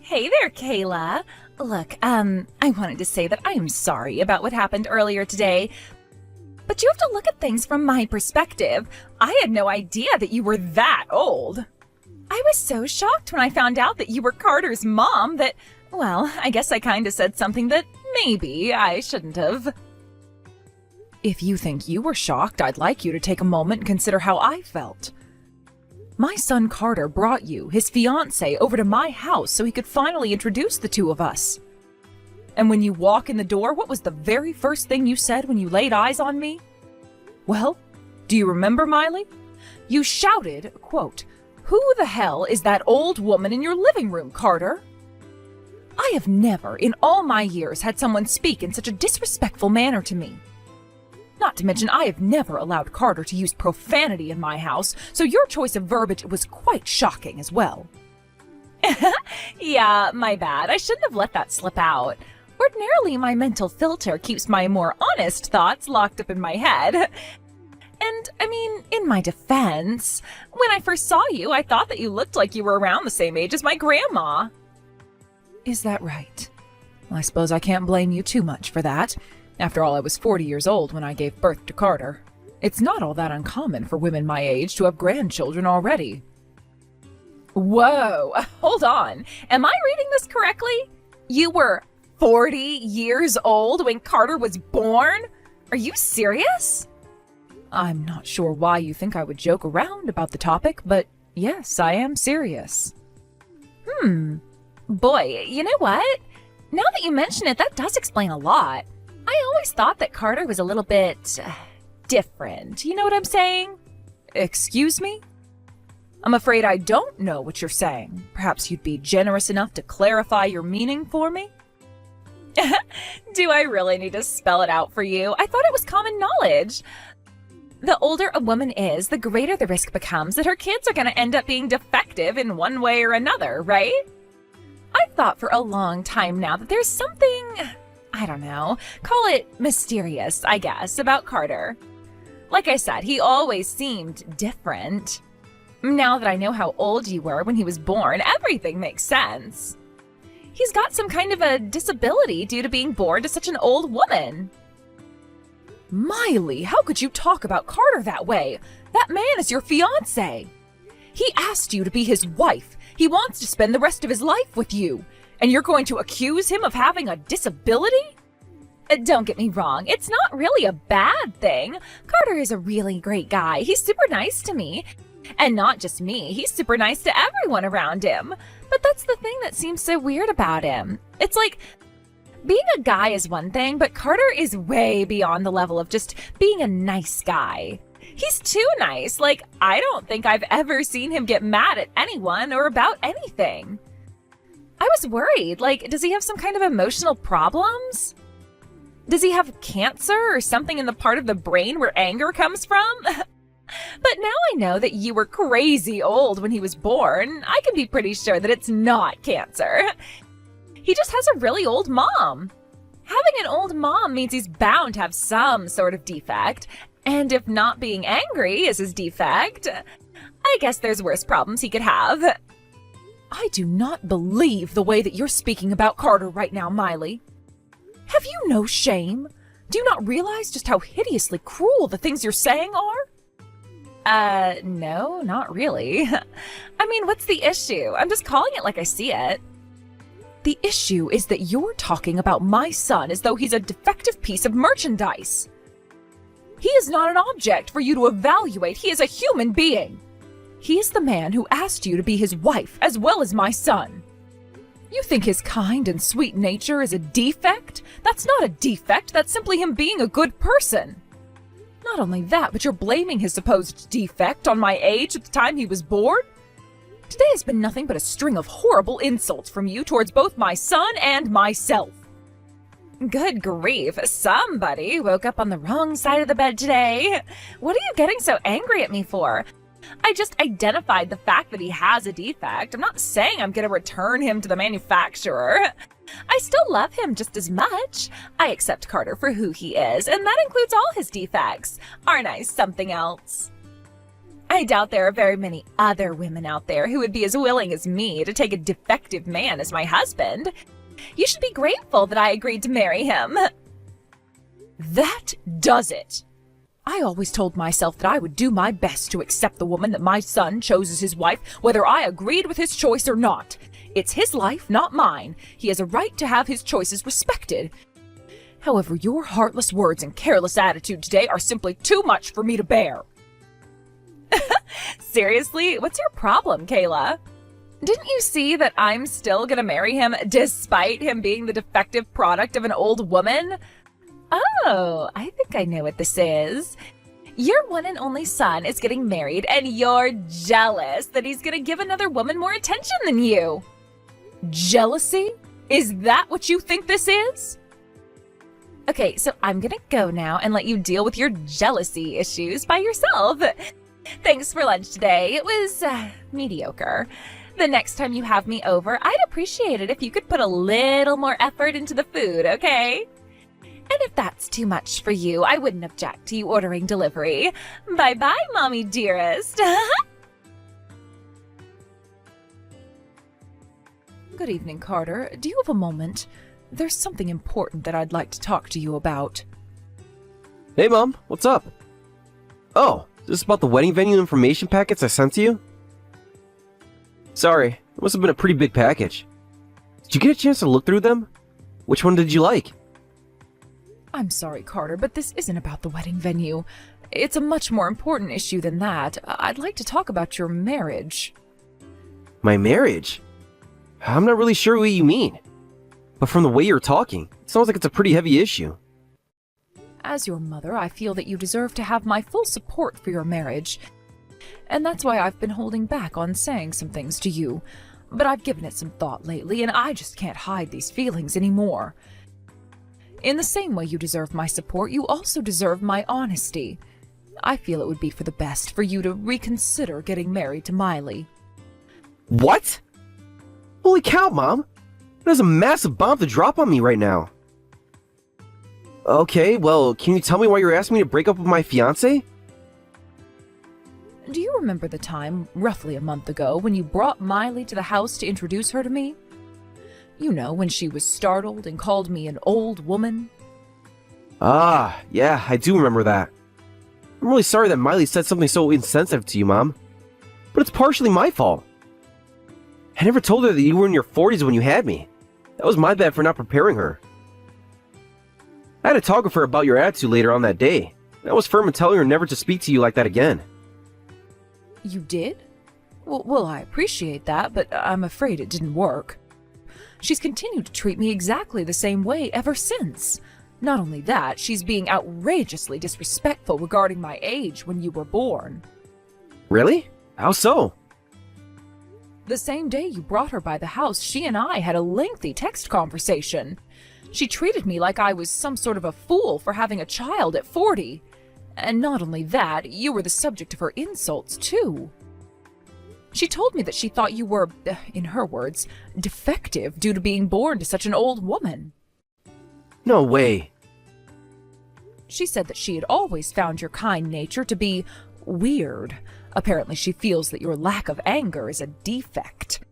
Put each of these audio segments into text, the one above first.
Hey there, Kayla. Look, I wanted to say that I am sorry about what happened earlier today, but you have to look at things from my perspective. I had no idea that you were that old. I was so shocked when I found out that you were Carter's mom that, well, I guess I kinda said something that maybe I shouldn't have. If you think you were shocked, I'd like you to take a moment and consider how I felt. My son Carter brought you, his fiancée, over to my house so he could finally introduce the two of us. And when you walk in the door, what was the very first thing you said when you laid eyes on me? Well, do you remember, Miley? You shouted, quote, "Who the hell is that old woman in your living room, Carter?" I have never, in all my years, had someone speak in such a disrespectful manner to me. Not to mention, I have never allowed Carter to use profanity in my house, so your choice of verbiage was quite shocking as well. Yeah, my bad. I shouldn't have let that slip out. Ordinarily, my mental filter keeps my more honest thoughts locked up in my head. And, I mean, in my defense, when I first saw you, I thought that you looked like you were around the same age as my grandma. Is that right? Well, I suppose I can't blame you too much for that. After all, I was 40 years old when I gave birth to Carter. It's not all that uncommon for women my age to have grandchildren already. Whoa, hold on. Am I reading this correctly? You were 40 years old when Carter was born? Are you serious? I'm not sure why you think I would joke around about the topic, but yes, I am serious. Boy, you know what? Now that you mention it, that does explain a lot. I always thought that Carter was a little bit different. You know what I'm saying? Excuse me? I'm afraid I don't know what you're saying. Perhaps you'd be generous enough to clarify your meaning for me? Do I really need to spell it out for you? I thought it was common knowledge. The older a woman is, the greater the risk becomes that her kids are going to end up being defective in one way or another, right? I've thought for a long time now that there's something, I don't know, call it mysterious, I guess, about Carter. Like I said, he always seemed different. Now that I know how old you were when he was born, everything makes sense. He's got some kind of a disability due to being born to such an old woman. Miley, how could you talk about Carter that way? That man is your fiancé. He asked you to be his wife. He wants to spend the rest of his life with you. And you're going to accuse him of having a disability? Don't get me wrong, it's not really a bad thing. Carter is a really great guy. He's super nice to me. And not just me, he's super nice to everyone around him. But that's the thing that seems so weird about him. It's like, being a guy is one thing, but Carter is way beyond the level of just being a nice guy. He's too nice. Like, I don't think I've ever seen him get mad at anyone or about anything. I was worried, like, does he have some kind of emotional problems? Does he have cancer or something in the part of the brain where anger comes from? But now I know that you were crazy old when he was born. I can be pretty sure that it's not cancer. He just has a really old mom. Having an old mom means he's bound to have some sort of defect. And if not being angry is his defect, I guess there's worse problems he could have. I do not believe the way that you're speaking about Carter right now, Miley. Have you no shame? Do you not realize just how hideously cruel the things you're saying are? No, not really. I mean, what's the issue? I'm just calling it like I see it. The issue is that you're talking about my son as though he's a defective piece of merchandise. He is not an object for you to evaluate. He is a human being. He is the man who asked you to be his wife as well as my son. You think his kind and sweet nature is a defect? That's not a defect. That's simply him being a good person. Not only that, but you're blaming his supposed defect on my age at the time he was born? Today has been nothing but a string of horrible insults from you towards both my son and myself. Good grief, somebody woke up on the wrong side of the bed today. What are you getting so angry at me for? I just identified the fact that he has a defect. I'm not saying I'm going to return him to the manufacturer. I still love him just as much. I accept Carter for who he is, and that includes all his defects. Aren't I something else? I doubt there are very many other women out there who would be as willing as me to take a defective man as my husband. You should be grateful that I agreed to marry him. That does it. I always told myself that I would do my best to accept the woman that my son chose as his wife, whether I agreed with his choice or not. It's his life, not mine. He has a right to have his choices respected. However, your heartless words and careless attitude today are simply too much for me to bear. Seriously, what's your problem, Kayla? Didn't you see that I'm still gonna marry him despite him being the defective product of an old woman? Oh, I think I know what this is. Your one and only son is getting married and you're jealous that he's gonna give another woman more attention than you. Jealousy? Is that what you think this is? Okay, so I'm gonna go now and let you deal with your jealousy issues by yourself. Thanks for lunch today. It was mediocre. The next time you have me over, I'd appreciate it if you could put a little more effort into the food, okay? And if that's too much for you, I wouldn't object to you ordering delivery. Bye-bye, Mommy dearest. Good evening, Carter. Do you have a moment? There's something important that I'd like to talk to you about. Hey, Mom. What's up? Oh, is this about the wedding venue information packets I sent to you? Sorry, it must have been a pretty big package. Did you get a chance to look through them? Which one did you like? I'm sorry, Carter, but this isn't about the wedding venue. It's a much more important issue than that. I'd like to talk about your marriage. My marriage? I'm not really sure what you mean. But from the way you're talking, it sounds like it's a pretty heavy issue. As your mother, I feel that you deserve to have my full support for your marriage. And that's why I've been holding back on saying some things to you. But I've given it some thought lately, and I just can't hide these feelings anymore. In the same way you deserve my support, you also deserve my honesty. I feel it would be for the best for you to reconsider getting married to Miley. What? Holy cow, Mom! There's a massive bomb to drop on me right now. Okay, well, can you tell me why you're asking me to break up with my fiancé? Do you remember the time, roughly a month ago, when you brought Miley to the house to introduce her to me? You know, when she was startled and called me an old woman? Ah, yeah, I do remember that. I'm really sorry that Miley said something so insensitive to you, Mom. But it's partially my fault. I never told her that you were in your 40s when you had me. That was my bad for not preparing her. I had to talk with her about your attitude later on that day. I was firm in telling her never to speak to you like that again. You did? Well, I appreciate that, but I'm afraid it didn't work. She's continued to treat me exactly the same way ever since. Not only that, she's being outrageously disrespectful regarding my age when you were born. Really? How so? The same day you brought her by the house, she and I had a lengthy text conversation. She treated me like I was some sort of a fool for having a child at 40. And not only that, you were the subject of her insults, too. She told me that she thought you were, in her words, defective due to being born to such an old woman. No way. She said that she had always found your kind nature to be weird. Apparently she feels that your lack of anger is a defect.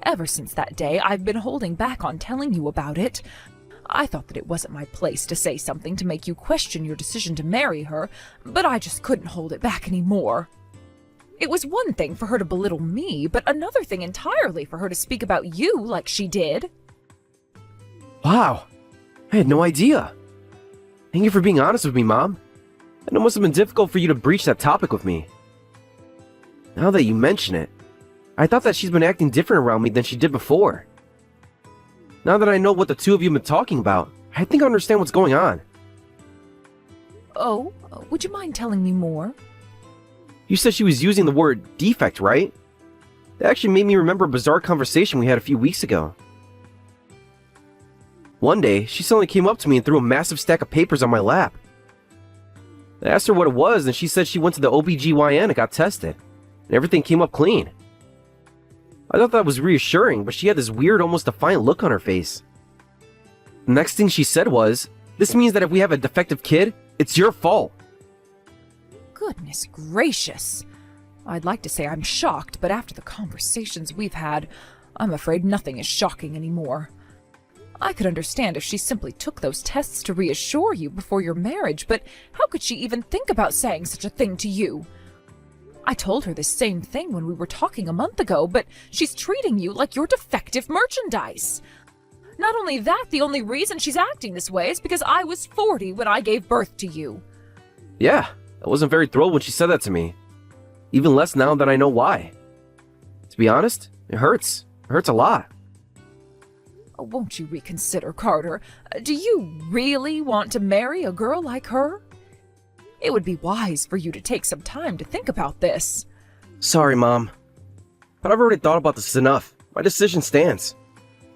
Ever since that day, I've been holding back on telling you about it. I thought that it wasn't my place to say something to make you question your decision to marry her, but I just couldn't hold it back anymore. It was one thing for her to belittle me, but another thing entirely for her to speak about you like she did. Wow, I had no idea. Thank you for being honest with me, Mom. I know it must have been difficult for you to breach that topic with me. Now that you mention it, I thought that she's been acting different around me than she did before. Now that I know what the two of you have been talking about, I think I understand what's going on. Oh, would you mind telling me more? You said she was using the word defect, right? That actually made me remember a bizarre conversation we had a few weeks ago. One day, she suddenly came up to me and threw a massive stack of papers on my lap. I asked her what it was, and she said she went to the OBGYN and got tested, and everything came up clean. I thought that was reassuring, but she had this weird, almost defiant look on her face. The next thing she said was, "This means that if we have a defective kid, it's your fault." Goodness gracious. I'd like to say I'm shocked, but after the conversations we've had, I'm afraid nothing is shocking anymore. I could understand if she simply took those tests to reassure you before your marriage, but how could she even think about saying such a thing to you? I told her this same thing when we were talking a month ago, but she's treating you like you're defective merchandise. Not only that, the only reason she's acting this way is because I was 40 when I gave birth to you. Yeah, I wasn't very thrilled when she said that to me. Even less now that I know why. To be honest, it hurts. It hurts a lot. Won't you reconsider, Carter? Do you really want to marry a girl like her? It would be wise for you to take some time to think about this. Sorry, Mom. But I've already thought about this enough. My decision stands.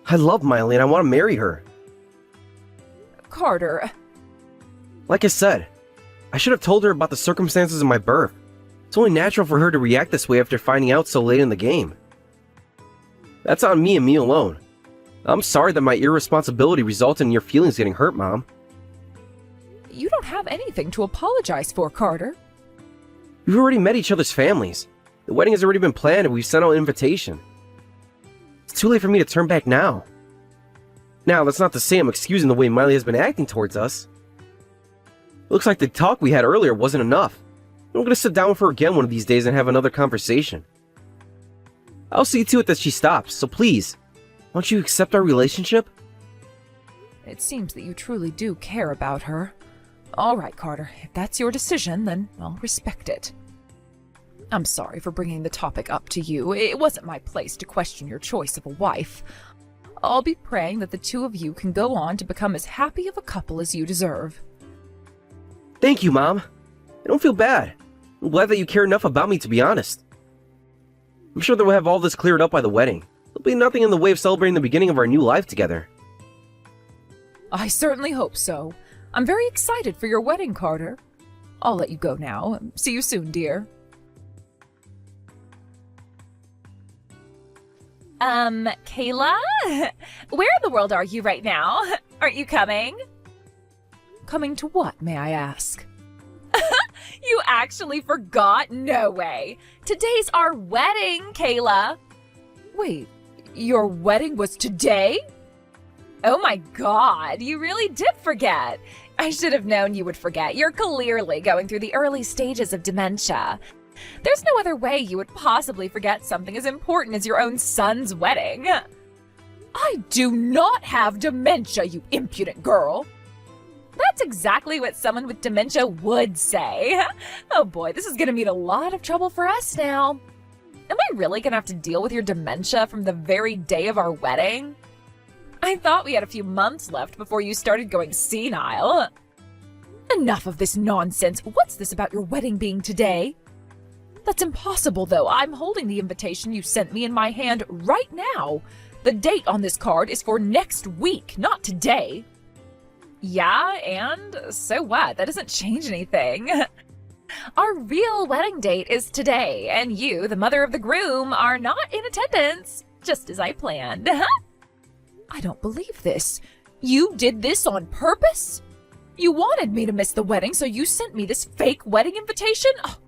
I love Miley and I want to marry her. Carter. Like I said, I should have told her about the circumstances of my birth. It's only natural for her to react this way after finding out so late in the game. That's on me and me alone. I'm sorry that my irresponsibility resulted in your feelings getting hurt, Mom. You don't have anything to apologize for, Carter. We've already met each other's families. The wedding has already been planned and we've sent out an invitation. It's too late for me to turn back now. Now, that's not to say I'm excusing the way Miley has been acting towards us. Looks like the talk we had earlier wasn't enough. I'm gonna sit down with her again one of these days and have another conversation. I'll see to it that she stops, so please, won't you accept our relationship? It seems that you truly do care about her. All right, Carter, if that's your decision, then I'll respect it. I'm sorry for bringing the topic up to you. It wasn't my place to question your choice of a wife. I'll be praying that the two of you can go on to become as happy of a couple as you deserve. Thank you, Mom. I don't feel bad. I'm glad that you care enough about me, to be honest. I'm sure that we'll have all this cleared up by the wedding. There'll be nothing in the way of celebrating the beginning of our new life together. I certainly hope so. I'm very excited for your wedding, Carter. I'll let you go now. See you soon, dear. Kayla? Where in the world are you right now? Aren't you coming? Coming to what, may I ask? You actually forgot? No way. Today's our wedding, Kayla. Wait, your wedding was today? Oh my god, you really did forget. I should have known you would forget. You're clearly going through the early stages of dementia. There's no other way you would possibly forget something as important as your own son's wedding. I do not have dementia, you impudent girl. That's exactly what someone with dementia would say. Oh boy, this is gonna mean a lot of trouble for us now. Am I really gonna have to deal with your dementia from the very day of our wedding? I thought we had a few months left before you started going senile. Enough of this nonsense. What's this about your wedding being today? That's impossible, though. I'm holding the invitation you sent me in my hand right now. The date on this card is for next week, not today. Yeah, and so what? That doesn't change anything. Our real wedding date is today, and you, the mother of the groom, are not in attendance, just as I planned. I don't believe this. You did this on purpose? You wanted me to miss the wedding, so you sent me this fake wedding invitation? Oh,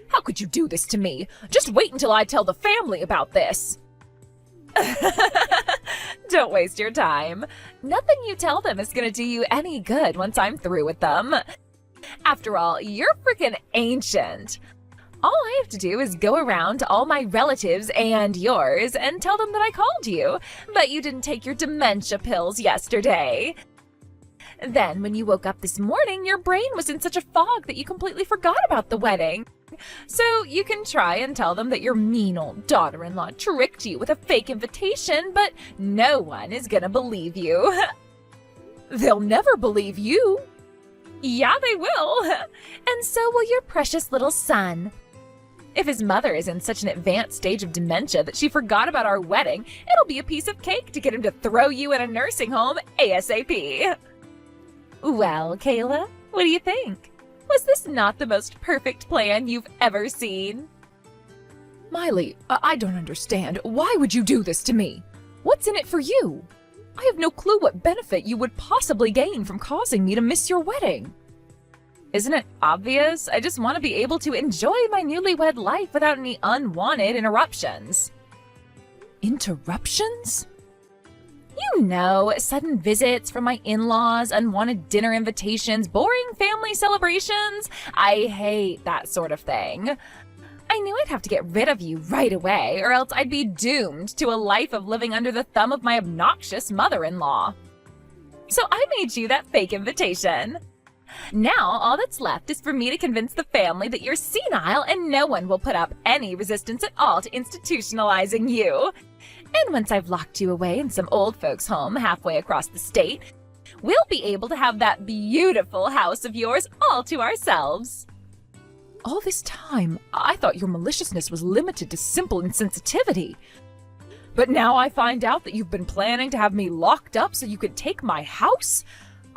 how could you do this to me? Just wait until I tell the family about this. Don't waste your time. Nothing you tell them is gonna do you any good once I'm through with them. After all, you're freaking ancient. All I have to do is go around to all my relatives and yours and tell them that I called you, but you didn't take your dementia pills yesterday. Then, when you woke up this morning, your brain was in such a fog that you completely forgot about the wedding. So you can try and tell them that your mean old daughter-in-law tricked you with a fake invitation, but no one is gonna believe you. They'll never believe you. Yeah, they will. And so will your precious little son. If his mother is in such an advanced stage of dementia that she forgot about our wedding, it'll be a piece of cake to get him to throw you in a nursing home ASAP. Well, Kayla, what do you think? Was this not the most perfect plan you've ever seen? Miley, I don't understand. Why would you do this to me? What's in it for you? I have no clue what benefit you would possibly gain from causing me to miss your wedding. Isn't it obvious? I just want to be able to enjoy my newlywed life without any unwanted interruptions. Interruptions? You know, sudden visits from my in-laws, unwanted dinner invitations, boring family celebrations. I hate that sort of thing. I knew I'd have to get rid of you right away, or else I'd be doomed to a life of living under the thumb of my obnoxious mother-in-law. So I made you that fake invitation. Now, all that's left is for me to convince the family that you're senile and no one will put up any resistance at all to institutionalizing you. And once I've locked you away in some old folks' home halfway across the state, we'll be able to have that beautiful house of yours all to ourselves. All this time, I thought your maliciousness was limited to simple insensitivity. But now I find out that you've been planning to have me locked up so you could take my house?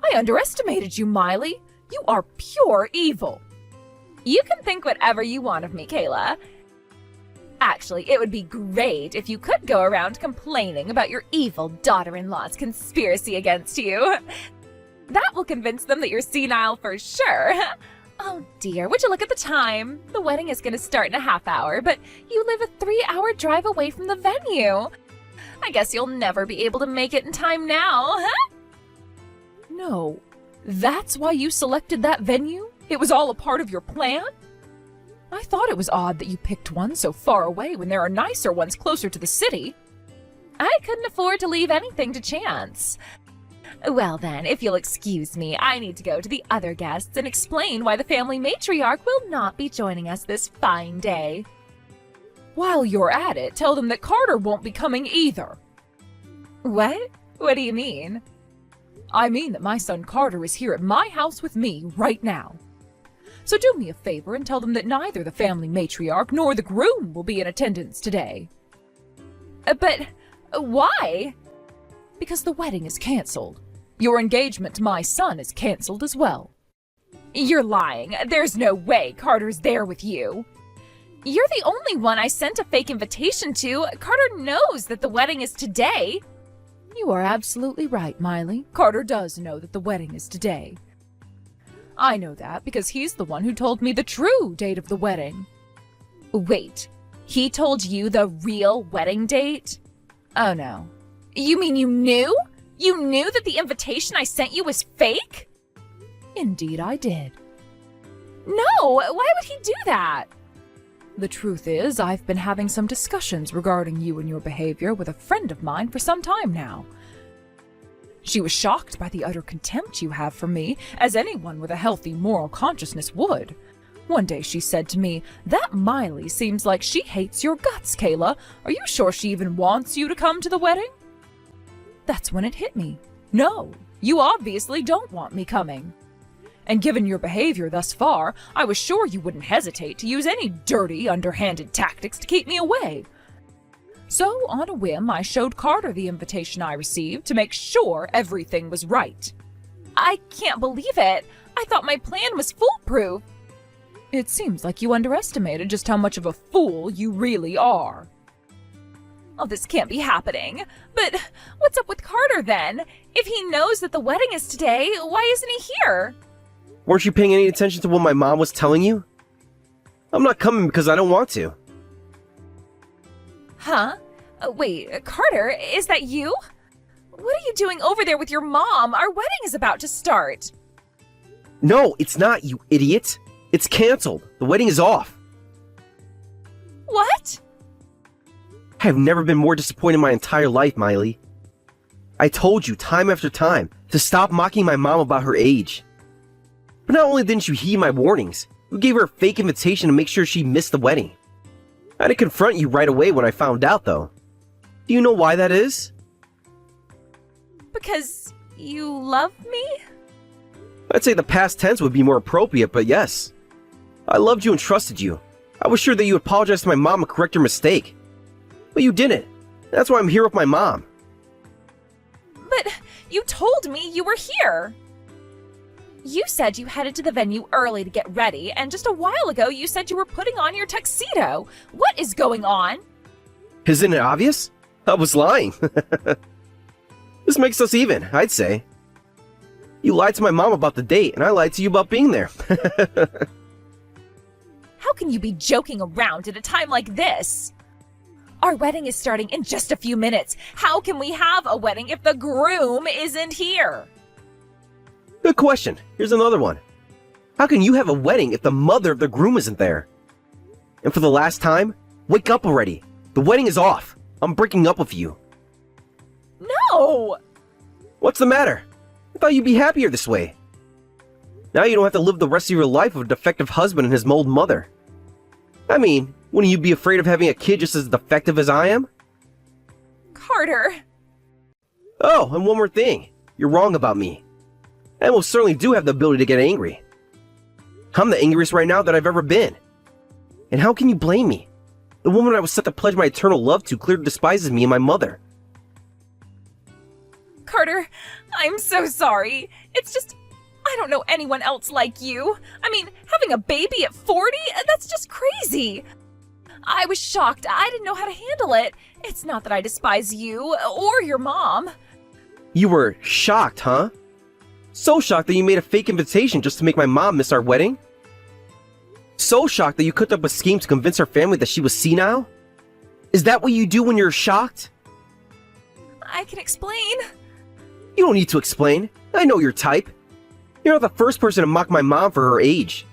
I underestimated you, Miley. You are pure evil. You can think whatever you want of me, Kayla. Actually, it would be great if you could go around complaining about your evil daughter-in-law's conspiracy against you. That will convince them that you're senile for sure. Oh dear, would you look at the time? The wedding is going to start in a half hour, but you live a 3-hour drive away from the venue. I guess you'll never be able to make it in time now, huh? No, that's why you selected that venue? It was all a part of your plan? I thought it was odd that you picked one so far away when there are nicer ones closer to the city. I couldn't afford to leave anything to chance. Well then, if you'll excuse me, I need to go to the other guests and explain why the family matriarch will not be joining us this fine day. While you're at it, tell them that Carter won't be coming either. What? What do you mean? I mean that my son Carter is here at my house with me right now. So do me a favor and tell them that neither the family matriarch nor the groom will be in attendance today. But why? Because the wedding is canceled. Your engagement to my son is canceled as well. You're lying. There's no way Carter's there with you. You're the only one I sent a fake invitation to. Carter knows that the wedding is today. You are absolutely right, Miley. Carter does know that the wedding is today. I know that because he's the one who told me the true date of the wedding. Wait, he told you the real wedding date? Oh no. You mean you knew? You knew that the invitation I sent you was fake? Indeed I did. No, why would he do that? The truth is, I've been having some discussions regarding you and your behavior with a friend of mine for some time now. She was shocked by the utter contempt you have for me, as anyone with a healthy moral consciousness would. One day she said to me, "That Miley seems like she hates your guts, Kayla. Are you sure she even wants you to come to the wedding?" That's when it hit me. No, you obviously don't want me coming. And given your behavior thus far, I was sure you wouldn't hesitate to use any dirty, underhanded tactics to keep me away. So, on a whim, I showed Carter the invitation I received to make sure everything was right. I can't believe it. I thought my plan was foolproof. It seems like you underestimated just how much of a fool you really are. Oh, this can't be happening. But what's up with Carter then? If he knows that the wedding is today, why isn't he here? Weren't you paying any attention to what my mom was telling you? I'm not coming because I don't want to. Huh? Wait, Carter, is that you? What are you doing over there with your mom? Our wedding is about to start. No, it's not, you idiot. It's canceled. The wedding is off. What? I have never been more disappointed in my entire life, Miley. I told you time after time to stop mocking my mom about her age. But not only didn't you heed my warnings, you gave her a fake invitation to make sure she missed the wedding. I had to confront you right away when I found out, though. Do you know why that is? Because you love me? I'd say the past tense would be more appropriate, but yes. I loved you and trusted you. I was sure that you would apologize to my mom and correct her mistake. But you didn't. That's why I'm here with my mom. But you told me you were here. You said you headed to the venue early to get ready, and just a while ago you said you were putting on your tuxedo. What is going on? Isn't it obvious? I was lying. This makes us even, I'd say. You lied to my mom about the date, and I lied to you about being there. How can you be joking around at a time like this? Our wedding is starting in just a few minutes. How can we have a wedding if the groom isn't here? Good question. Here's another one. How can you have a wedding if the mother of the groom isn't there? And for the last time, wake up already. The wedding is off. I'm breaking up with you. No! What's the matter? I thought you'd be happier this way. Now you don't have to live the rest of your life with a defective husband and his mold mother. I mean, wouldn't you be afraid of having a kid just as defective as I am? Carter! Oh, and one more thing. You're wrong about me. I most certainly do have the ability to get angry. I'm the angriest right now that I've ever been. And how can you blame me? The woman I was set to pledge my eternal love to clearly despises me and my mother. Carter, I'm so sorry. It's just, I don't know anyone else like you. I mean, having a baby at 40? That's just crazy. I was shocked. I didn't know how to handle it. It's not that I despise you or your mom. You were shocked, huh? So shocked that you made a fake invitation just to make my mom miss our wedding? So shocked that you cooked up a scheme to convince her family that she was senile? Is that what you do when you're shocked? I can explain. You don't need to explain. I know your type. You're not the first person to mock my mom for her age.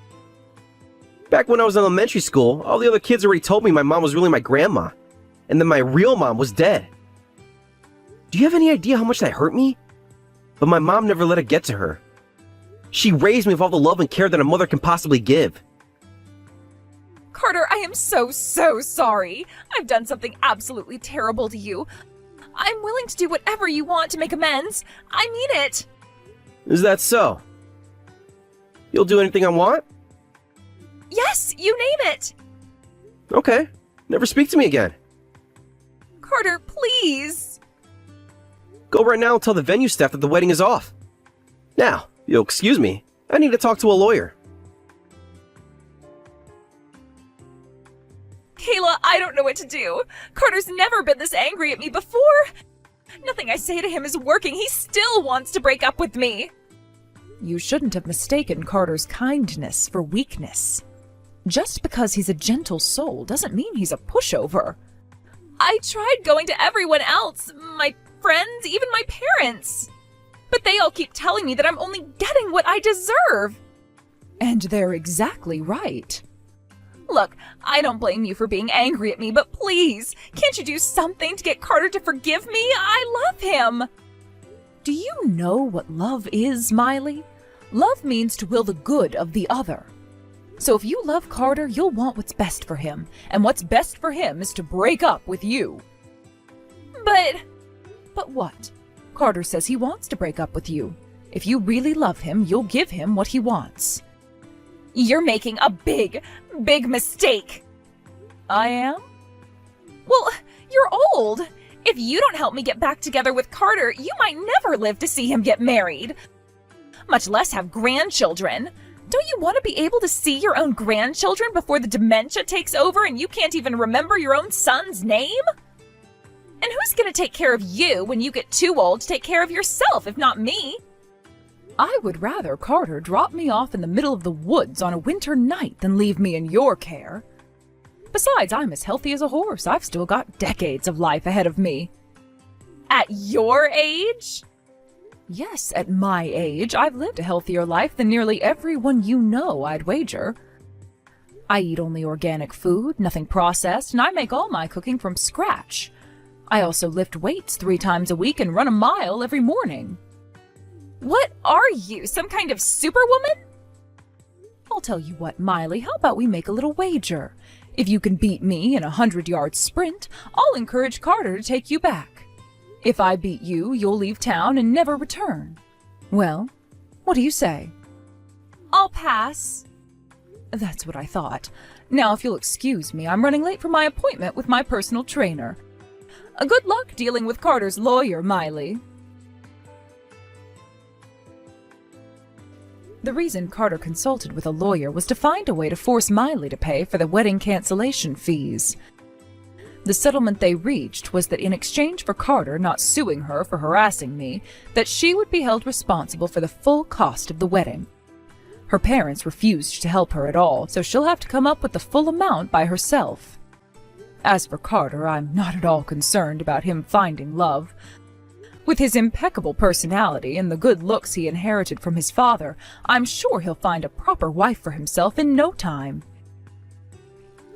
Back when I was in elementary school, all the other kids already told me my mom was really my grandma, and that my real mom was dead. Do you have any idea how much that hurt me? But my mom never let it get to her. She raised me with all the love and care that a mother can possibly give. Carter, I am so sorry. I've done something absolutely terrible to you. I'm willing to do whatever you want to make amends. I mean it. Is that so? You'll do anything I want? Yes, you name it. Okay. Never speak to me again. Carter, please. Go right now and tell the venue staff that the wedding is off. Now, you'll excuse me. I need to talk to a lawyer. Kayla, I don't know what to do. Carter's never been this angry at me before. Nothing I say to him is working. He still wants to break up with me. You shouldn't have mistaken Carter's kindness for weakness. Just because he's a gentle soul doesn't mean he's a pushover. I tried going to everyone else, my friends, even my parents. But they all keep telling me that I'm only getting what I deserve. And they're exactly right. Look, I don't blame you for being angry at me, but please, can't you do something to get Carter to forgive me? I love him. Do you know what love is, Miley? Love means to will the good of the other. So if you love Carter, you'll want what's best for him. And what's best for him is to break up with you. But what? Carter says he wants to break up with you. If you really love him, you'll give him what he wants. You're making a big mistake. I am? Well, you're old. If you don't help me get back together with Carter, you might never live to see him get married. Much less have grandchildren. Don't you want to be able to see your own grandchildren before the dementia takes over and you can't even remember your own son's name? And who's going to take care of you when you get too old to take care of yourself, if not me? I would rather Carter drop me off in the middle of the woods on a winter night than leave me in your care. Besides, I'm as healthy as a horse. I've still got decades of life ahead of me. At your age? Yes, at my age, I've lived a healthier life than nearly everyone you know, I'd wager. I eat only organic food, nothing processed, and I make all my cooking from scratch. I also lift weights 3 times a week and run a mile every morning. What are you, some kind of superwoman? I'll tell you what, Miley, how about we make a little wager? If you can beat me in a 100-yard sprint, I'll encourage Carter to take you back. If I beat you, you'll leave town and never return. Well, what do you say? I'll pass. That's what I thought. Now, if you'll excuse me, I'm running late for my appointment with my personal trainer. Good luck dealing with Carter's lawyer, Miley. The reason Carter consulted with a lawyer was to find a way to force Miley to pay for the wedding cancellation fees. The settlement they reached was that in exchange for Carter not suing her for harassing me, that she would be held responsible for the full cost of the wedding. Her parents refused to help her at all, so she'll have to come up with the full amount by herself. As for Carter, I'm not at all concerned about him finding love. With his impeccable personality and the good looks he inherited from his father, I'm sure he'll find a proper wife for himself in no time.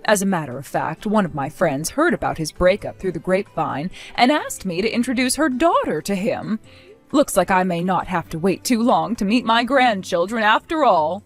As a matter of fact, one of my friends heard about his breakup through the grapevine and asked me to introduce her daughter to him. Looks like I may not have to wait too long to meet my grandchildren after all.